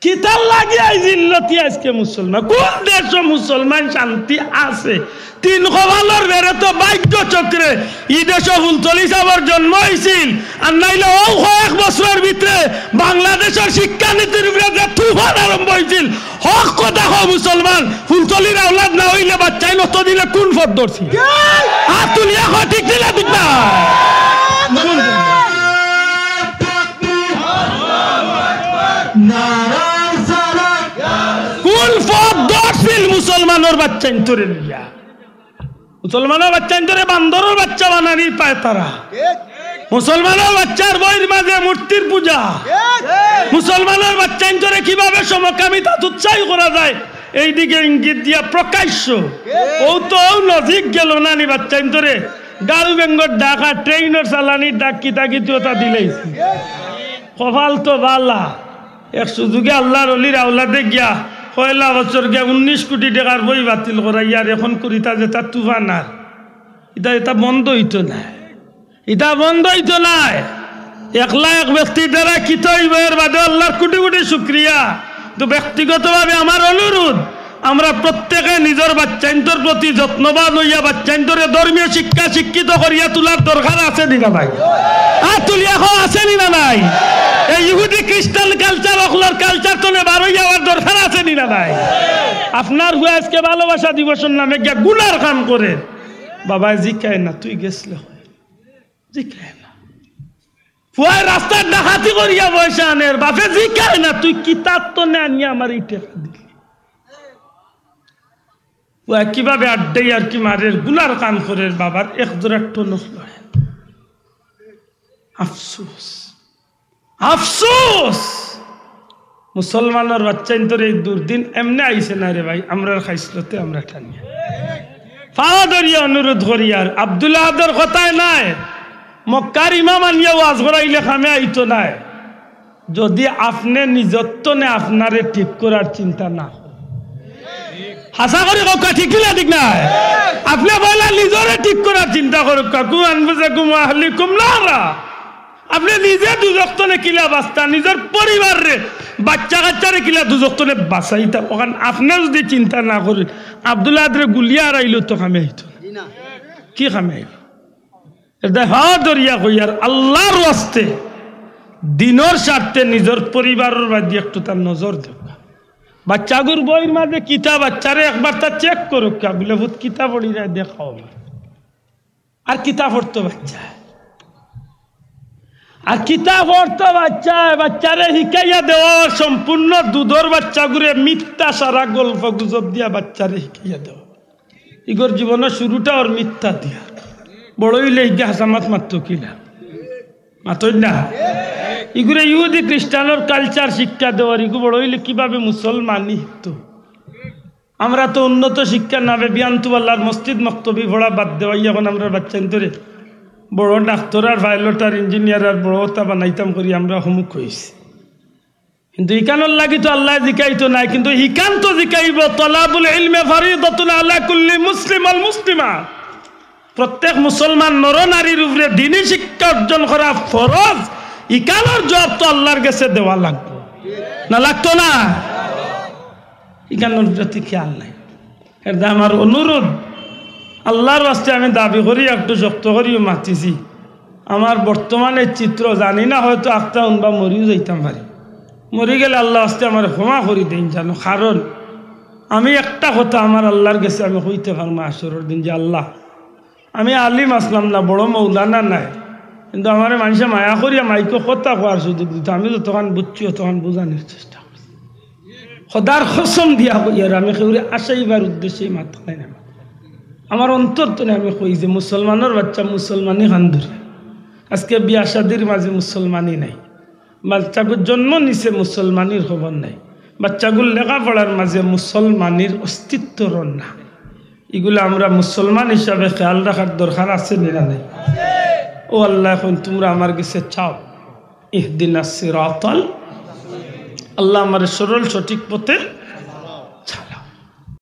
কিতাল লাগিয়ে জিল্লতি আজকে মুসলমান কোন দেশ মুসলমান শান্তি আছে তিন কবালর বেড়ে তো বাক্য চক্রে ই দেশ ফুলতলি সাহর জন্ম হয়েছিল আর নাইলে ও কয়েক বছরের ভিতরে বাংলাদেশের শিক্ষানীতির উপরে যে তুফান আরম্ভ হয়েছিল হক কথা মুসলমান ফুলতলির আওলাদ না হইলে বাচ্চাই নত দিলে কোন ফট ধরছি হাত তুলিয়া ঠিক দিলে ঠিক না কোন ফট ধরছিল মুসলমানের বাচ্চা ইন্তরে নিয়া মুসলমানের বাচ্চা ইন্তরে বান্দরের বাচ্চা বানানি পায় তারা মুসলমানের বাচ্চার বইয়ের মাঝে মূর্তির পূজা মুসলমানের বাচ্চা ইন্তরে কিভাবে সমকামিতা উৎসাহ করা যায় এইদিকে ইঙ্গিত দিয়া প্রকাশ্য ও তো লজিক গেল না নি বাচ্চা ইন্তরে গাল বেঙ্গর ডাকা ট্রেনের চালানি ডাক কিতা কিতা দিলেই কপাল তো বালা এক সুযোগে আল্লাহর অলির আওলাদে গিয়া পয়লা বছর গিয়া 19 কোটি টাকার বই বাতিল করাই আর এখন করিতা যে তার তুফান আর এটা বন্ধ হইতো না এটা বন্ধ হইতো না একলা এক ব্যক্তির দ্বারা কিত হইব এর বাদে আল্লাহর কোটি কোটি শুক্রিয়া তো ব্যক্তিগতভাবে আমার অনুরোধ আমরা প্রত্যেকে নিজের বাচ্চাইন্তর প্রতি যত্নবান হইয়া বাচ্চাইন্তরে ধর্মীয় শিক্ষা শিক্ষিত করিয়া তোলার দরকার আছে না ভাই আর তুলিয়া আছে না নাই এই ইহুদি খ্রিস্টান কালচার অখলার কালচার তো বার হইয়া যাওয়ার দরকার আছে না নাই আপনার হুয়া আজকে ভালোবাসা দিবসের নামে গিয়া গুনার কাম করে বাবা জিকায় না তুই গেছলে জিকায় না ফুয়ায় রাস্তার ডাকাতি করিয়া বসে আনের বাপে জিকায় না তুই কিতাব তো না আনিয়া আমার এই টাকা দিলি কিভাবে আড্ডাই আর কি মারের গুলার কাম করে বাবার এক জোড়া টনক লড়েন আফসোস আফসোস মুসলমানের বাচ্চা ইন্তর এই দুর্দিন এমনি আইসে না রে ভাই আমরা খাইছিলতে আমরা টানিয়া পাওয়া ধরিয়া অনুরোধ করি আর আব্দুল্লাহ আব্দুর কথায় নাই মক্কার ইমাম আনিয়া ওয়াজ করাইলে খামে আইতো নাই যদি আপনি নিজত্ব নে আপনারে ঠিক করার চিন্তা না হাসা করে কাউকা ঠিক কিনা ঠিক না আপনি বললেন নিজরে ঠিক করার চিন্তা করুক কাকু আনবুজে কুমা হলি কুমলারা আপনি নিজে দুজক্তনে কিলা বাস্তা নিজের পরিবারে বাচ্চা কাচ্চারে কিলা দুজক্তনে বাঁচাইতা ওখান আপনি যদি চিন্তা না করেন আব্দুল্লাহ আদরে গুলিয়া আইলো তো খামে আইতো কি খামে আইব এটা হা দরিয়া কইয়ার আল্লাহর ওয়াস্তে দিনের স্বার্থে নিজের পরিবারের বাদ দিয়ে একটু তার নজর দেব বাচ্চাগুর বইয়ের মাঝে কিতাব বাচ্চারে একবার তা চেক করুক বলে ভূত কিতাব পড়ি যায় দেখাও আর কিতাব পড়তো বাচ্চা আর কিতাব পড়তো বাচ্চারে শিখাইয়া দেওয়া সম্পূর্ণ দুধর বাচ্চাগুরে মিথ্যা সারা গল্প গুজব দিয়া বাচ্চারে শিখাইয়া দেওয়া ইগোর জীবনের শুরুটা ওর মিথ্যা দিয়া বড় হইলে ইগা হাসামাত মাত্র কিনা মাতই না ইগুরে ইহুদি খ্রিস্টানের কালচার শিক্ষা দেওয়ার ইগু বড় হইলে কিভাবে মুসলমানই তো আমরা তো উন্নত শিক্ষা নামে বিয়ান্তুবাল্লার মসজিদ মক্তবি ভরা বাদ দেওয়াই এখন আমরা বাচ্চা ধরে বড় ডাক্তার আর পাইলট আর ইঞ্জিনিয়ার আর বড়তা বানাইতাম করি আমরা সম্মুখ হয়েছি কিন্তু ইকানোর লাগি তো আল্লাহ জিকাইতো নাই কিন্তু ইকান তো জিকাইব তলাবুল ইলমে ফরিদাতুন আলা কুল্লি মুসলিম আল মুসলিমা প্রত্যেক মুসলমান নর নারীর উপরে দ্বীনি শিক্ষা অর্জন করা ফরজ ইকানোর জবাব তো আল্লাহর কাছে দেওয়া লাগতো না লাগতো না ইকানোর প্রতি খেয়াল নাই এটা আমার অনুরোধ আল্লাহর রাস্তায় আমি দাবি করি একটু শক্ত করিও মাতিছি আমার বর্তমানে চিত্র জানি না হয়তো আখতা উনবা মরিও যাইতাম পারি মরি গেলে আল্লাহ রাস্তে আমার ক্ষমা করি দিন জানো কারণ আমি একটা কথা আমার আল্লাহর কাছে আমি কইতে পারবো আসরের দিন যে আল্লাহ আমি আলিম আসলাম না বড় মৌলানা নাই কিন্তু আমার মানুষে মায়া করিয়া মাইকে কথা কোয়ার সুযোগ দিত আমি যতক্ষণ বুঝছি তখন বোঝানোর চেষ্টা করছি সদার কসম দিয়া কইয়ার আমি কেউরে আসাইবার উদ্দেশ্যেই মাথা নাই না আমার অন্তর তো আমি কই যে মুসলমানের বাচ্চা মুসলমানই খান ধরে আজকে বিয়া শাদির মাঝে মুসলমানই নাই বাচ্চাগুর জন্ম নিছে মুসলমানির খবর নাই বাচ্চাগুর লেখাপড়ার মাঝে মুসলমানির অস্তিত্বর না এগুলো আমরা মুসলমান হিসাবে খেয়াল রাখার দরকার আছে না নাই ও আল্লাহ এখন তোমরা আমার কাছে চাও ইহদিনাস সিরাতাল আল্লাহ আমার সরল সঠিক পথে